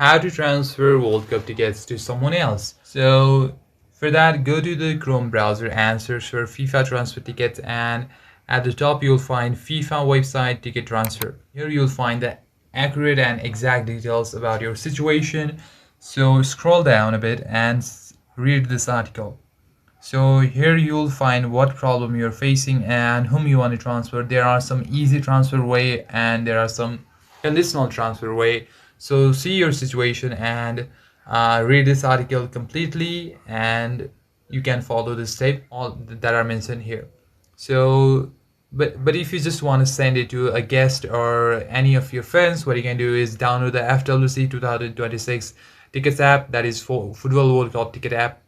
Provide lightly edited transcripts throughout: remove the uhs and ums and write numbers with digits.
how to transfer World Cup tickets to someone else. So for that, go to the Chrome browser and search for FIFA transfer tickets, and at the top you'll find FIFA website ticket transfer. Here you'll find the accurate and exact details about your situation. So scroll down a bit and read this article. So here you'll find what problem you're facing and whom you want to transfer. There are some easy transfer way and there are some conditional transfer way. So see your situation and read this article completely, and you can follow the steps all that are mentioned here. So but if you just want to send it to a guest or any of your friends, what you can do is download the FWC 2026 tickets app, that is for Football World Cup ticket app.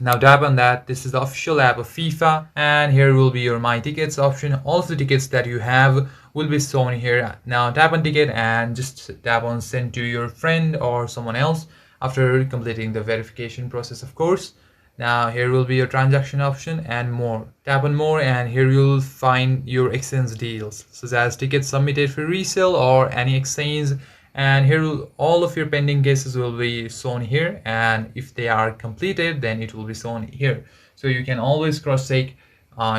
Now tap on that. This is the official app of FIFA, and here will be your My Tickets option. All of the tickets that you have will be shown here. Now tap on ticket and just tap on send to your friend or someone else after completing the verification process, of course. Now here will be your transaction option and more. Tap on more and here you'll find your exchange deals, such as tickets submitted for resale or any exchange. And here all of your pending cases will be shown here, and if they are completed then it will be shown here, so you can always cross check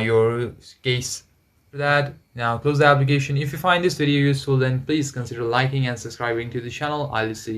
your case for that. Now close the application. If you find this video useful, then please consider liking and subscribing to the channel. I'll see you